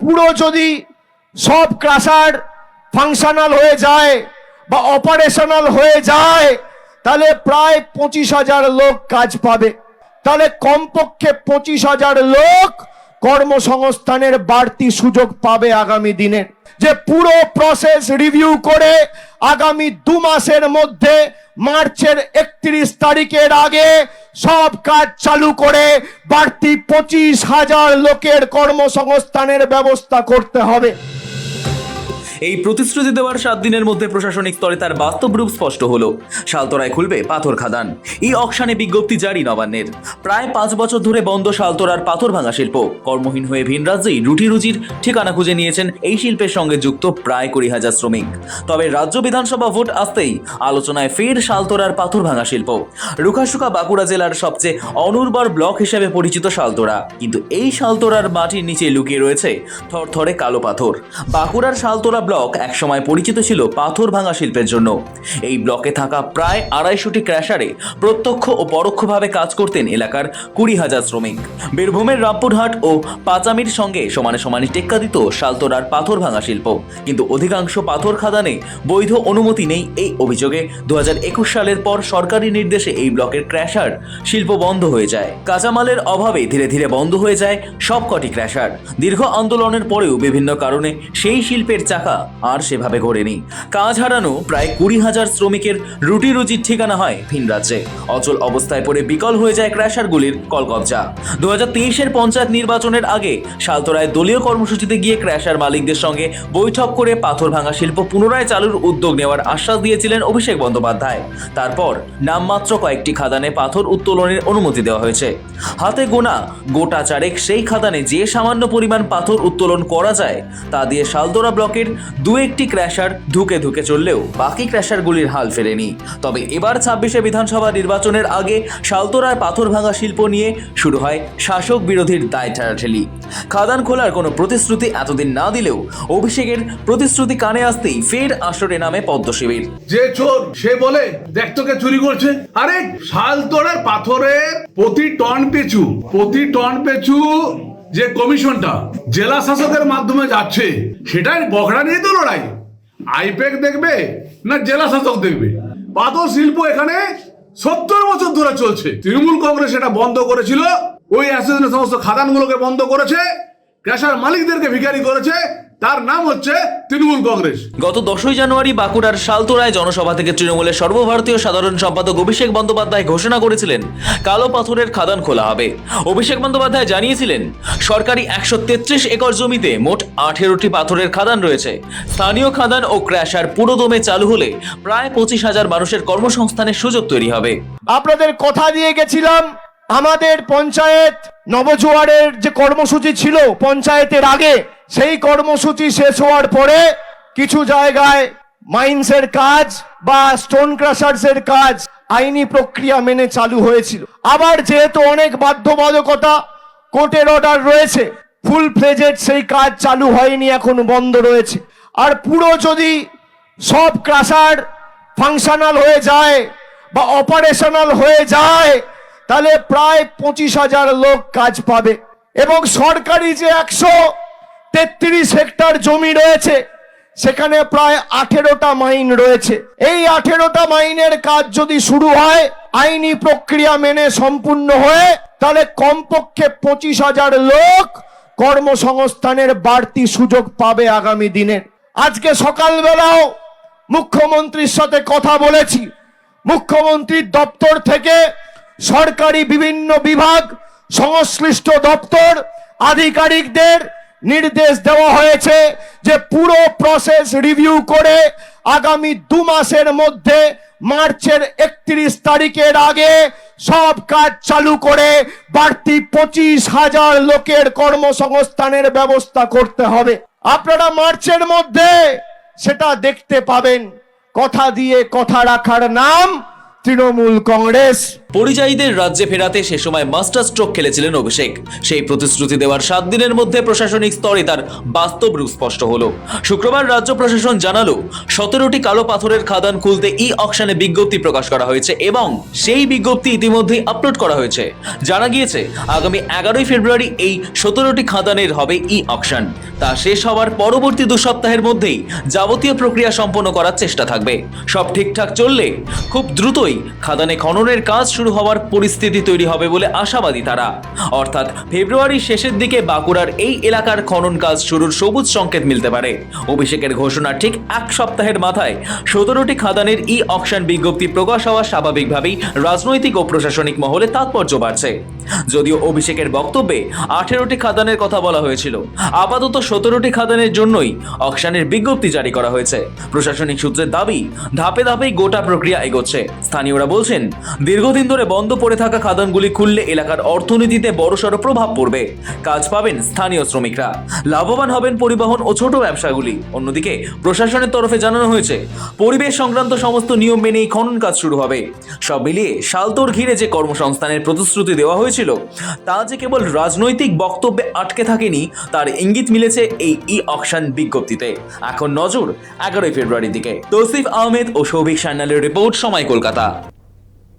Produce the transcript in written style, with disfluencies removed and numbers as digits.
পুরো যদি সব ক্রাশার ফাংশনাল হয়ে যায় বা অপারেশনাল হয়ে যায় তাহলে প্রায় 25,000 লোক কাজ পাবে। তাহলে কমপক্ষে 25,000 লোক কর্মসংস্থানের বাড়তি সুযোগ পাবে আগামী দিনে। যে পুরো প্রসেস রিভিউ করে আগামী 2 মাসের মধ্যে মার্চের 31 তারিখের আগে সব কাজ চালু করে বাড়তি 25,000 লোকের কর্মসংস্থানের ব্যবস্থা করতে হবে। এই প্রতিশ্রুতি দেওয়ার 7 দিনের মধ্যে প্রশাসনিক স্তরে তার বাস্তব রূপ স্পষ্ট হলো। শালতোরায় খুলবে পাথর খাদান। এই অকশানে বিজ্ঞপ্তি জারি নবান্নের। প্রায় 5 বছর ধরে বন্ধ শালতোরার পাথর ভাঙা শিল্প। কর্মহীন হয়ে ভিন রাজ্যেই রুটি রুজির ঠিকানা খুঁজে নিয়েছেন এই শিল্পের সঙ্গে যুক্ত প্রায় 20,000 শ্রমিক। তবে রাজ্য বিধানসভা ভোট আসতেই আলোচনায় ফের শালতোরার পাথর ভাঙা শিল্প। রুখাসুখা বাঁকুড়া জেলার সবচেয়ে অনুর্বর ব্লক হিসেবে পরিচিত শালতোরা, কিন্তু এই শালতোরার মাটির নিচে লুকিয়ে রয়েছে থরথরে কালো পাথর। বাঁকুড়ার শালতোরা ব্লক একসময় পরিচিত ছিল পাথর ভাঙা শিল্পের জন্য। এই ব্লকে থাকা প্রায় 250টি ক্র্যাশারে প্রত্যক্ষ ও পরোক্ষভাবে কাজ করতেন এলাকার 20,000 শ্রমিক। বীরভূমের রামপুরহাট ও পাচামির সঙ্গে সমানে সমানে টেক্কা দিত শালতোরার পাথর ভাঙা শিল্প। কিন্তু অধিকাংশ পাথর খাদানে বৈধ অনুমতি নেই এই অভিযোগে 2021 সালের পর সরকারি নির্দেশে এই ব্লকের ক্র্যাশার শিল্প বন্ধ হয়ে যায়। কাঁচামালের অভাবে ধীরে ধীরে বন্ধ হয়ে যায় সবকটি ক্র্যাশার। দীর্ঘ আন্দোলনের পরেও বিভিন্ন কারণে সেই শিল্পের চাকা আর সেভাবে ঘোরেনি। কাজ হারানো প্রায় 20,000 শ্রমিকের রুটি রুজির ঠিকানা হয় ভিন রাজ্যে। অচল অবস্থায় পড়ে বিকল হয়ে যায় ক্র্যাশারগুলির কলকবজা। 2023-এর পঞ্চায়েত নির্বাচনের আগে শালতোরায় দলীয় কর্মসূচিতে গিয়ে ক্র্যাশার মালিকদের সঙ্গে বৈঠক করে পাথর ভাঙা শিল্প পুনরায় চালুর উদ্যোগ নেওয়ার আশ্বাস দিয়েছিলেন অভিষেক বন্দ্যোপাধ্যায়। তারপর নামমাত্র কয়েকটি খাদানে পাথর উত্তোলনের অনুমতি দেওয়া হয়েছে। হাতে গোনা গোটা চারেক সেই খাদানে যে সামান্য পরিমাণ পাথর উত্তোলন করা যায় তা দিয়ে শালতোরা ব্লকের 2-1টি ক্র্যাশার ধুকে ধুকে চললেও বাকি ক্র্যাশারগুলির হাল ফেরেনি। তবে এবার 26শে বিধানসভা নির্বাচনের আগে শালতোরার পাথর ভাঙা শিল্প নিয়ে শুরু হয় শাসক বিরোধীর দায় ঠেলাঠেলি। খাদান খোলার কোনো প্রতিশ্রুতি এতদিন না দিলেও অভিষেকের প্রতিশ্রুতি কানে আসতেই ফের আসরে নামে পদ্ম শিবির। যে চোর সে বলে দেখ তোকে চুরি করছে। আরে শালতোরার পাথরের প্রতি টন পিছু যে কমিশনটা জেলা শাসকের মাধ্যমে যাচ্ছে সেটাই বখরা নিয়ে তো লড়াই। আইপ্যাক দেখবে না জেলা শাসক দেখবে? পাথর শিল্প এখানে 70 বছর ধরে চলছে। তৃণমূল কংগ্রেস এটা বন্ধ করেছিল, ওই অ্যাসোসিয়েশনের সমস্ত খাদানগুলোকে বন্ধ করেছে, ক্র্যাশার মালিকদেরকে ভিখারি করেছে। তার নাম হচ্ছে তৃণমূল কংগ্রেস। গত 10ই জানুয়ারি বাঁকুড়ার শালতোরায় জনসভা থেকে তৃণমূলের সর্বভারতীয় সাধারণ সম্পাদক অভিষেক বন্দ্যোপাধ্যায় ঘোষণা করেছিলেন কালো পাথরের খাদান খোলা হবে। অভিষেক বন্দ্যোপাধ্যায় জানিয়েছিলেন সরকারি 133 একর জমিতে মোট 18টি পাথরের খাদান রয়েছে। স্থানীয় খাদান ও ক্র্যাশার পুরোদমে চালু হলে প্রায় 25,000 মানুষের কর্মসংস্থানের সুযোগ তৈরি হবে। আপনাদের কথা দিয়ে গেছিলাম আমাদের পঞ্চায়েত নবজোয়ারের যে কর্মসূচি ছিল পঞ্চায়েতের আগে, সেই কর্মসূচি শেষ হওয়ার পরে কিছু জায়গায় মাইন্সের কাজ বা স্টোন ক্রাশার্সের কাজ আইনি প্রক্রিয়া মেনে চালু হয়েছিল। আবার যেহেতু অনেক বাধ্যবাধকতা কোর্টের অর্ডার রয়েছে, ফুল ফ্লেজেড সেই কাজ চালু হয়নি, এখন বন্ধ রয়েছে। আর পুরো যদি সব ক্রাশার ফাংশনাল হয়ে যায় বা অপারেশনাল হয়ে যায় তাহলে প্রায় 25,000 লোক কাজ পাবে। এবং সরকারি যে 133 হেক্টর জমি রয়েছে সেখানে প্রায় 18টা মাইন রয়েছে। এই 18টা মাইনের কাজ যদি শুরু হয় আইনি প্রক্রিয়া মেনে সম্পূর্ণ হয়ে, তাহলে কমপক্ষে 25,000 লোক কর্মসংস্থানের বাড়তি সুযোগ পাবে আগামী দিনে। আজকে সকালবেলাও মুখ্যমন্ত্রীর সাথে কথা বলেছি। মুখ্যমন্ত্রীর দপ্তর থেকে সরকারি বিভিন্ন বিভাগ, সংশ্লিষ্ট দপ্তর, আধিকারিকদের নির্দেশ দেওয়া হয়েছে যে পুরো প্রসেস রিভিউ করে আগামী 2 মাসের মধ্যে মার্চের 31 তারিখের আগে সব কাজ চালু করে বাড়তি 25,000 লোকের কর্মসংস্থানের ব্যবস্থা করতে হবে। আপনারা মার্চের মধ্যে সেটা দেখতে পাবেন। কথা দিয়ে কথা রাখার নাম তৃণমূল কংগ্রেস। পরিযায়ীদের রাজ্যে ফেরাতে সে সময় মাস্টার স্ট্রোক খেলেছিলেন অভিষেক। সেই প্রতিশ্রুতি দেওয়ার 7 দিনের মধ্যে প্রশাসনিক স্তরে তার বাস্তব রূপ স্পষ্ট হলো। শুক্রবার রাজ্য প্রশাসন জানালো 17টি কালো পাথরের খাদান খুলতে ই অকশনে বিজ্ঞপ্তি প্রকাশ করা হয়েছে এবং সেই বিজ্ঞপ্তি ইতিমধ্যেই আপলোড করা হয়েছে। জানা গিয়েছে আগামী 11ই ফেব্রুয়ারি এই 17টি খাদানের হবে ই অকশন। তা শেষ হওয়ার পরবর্তী 2 সপ্তাহের মধ্যেই যাবতীয় প্রক্রিয়া সম্পন্ন করার চেষ্টা থাকবে। সব ঠিকঠাক চললে খুব দ্রুতই খাদানে খননের কাজ শুরু হওয়ার পরিস্থিতি তৈরি হবে বলে আশাবাদী তারা। অর্থাৎ ফেব্রুয়ারির শেষের দিকে বাঁকুড়ার এই এলাকার খনন কাজ শুরুর সবুজ সংকেত মিলতে পারে। অভিষেকের ঘোষণা ঠিক 1 সপ্তাহের মাথায় 17টি খাদানের ই অকশন বিজ্ঞপ্তি প্রকাশ হওয়া স্বাভাবিকভাবেই রাজনৈতিক ও প্রশাসনিক মহলে তাৎপর্য বাড়ছে। যদিও অভিষেকের বক্তব্যে 18টি খাদানের কথা বলা হয়েছিল, আপাতত 17টি খাদানের জন্যই অকশনের বিজ্ঞপ্তি জারি করা হয়েছে। প্রশাসনিক সূত্রের দাবি ধাপে ধাপেই গোটা প্রক্রিয়া এগোচ্ছে। স্থানীয়রা বলছেন দীর্ঘদিন ধরে বন্ধ পড়ে থাকা খাদানগুলি খুললে এলাকার অর্থনীতিতে বড়সড় প্রভাব পড়বে। কাজ পাবেন স্থানীয় শ্রমিকরা, লাভবান হবেন পরিবহন ও ছোট ব্যবসাগুলি। অন্যদিকে প্রশাসনের তরফে জানানো হয়েছে পরিবেশ সংক্রান্ত সমস্ত নিয়ম মেনেই খনন কাজ শুরু হবে। সব মিলিয়ে শালতোড় ঘিরে যে কর্মসংস্থানের প্রতিশ্রুতি দেওয়া হয়েছিল তা যে কেবল রাজনৈতিক বক্তব্যে আটকে থাকেনি তার ইঙ্গিত মিলেছে এই ই অকশন বিজ্ঞপ্তিতে। এখন নজর 11ই ফেব্রুয়ারির দিকে। তৌসিফ আহমেদ ও সৌভিক সান্যালের রিপোর্ট, সময় কলকাতা।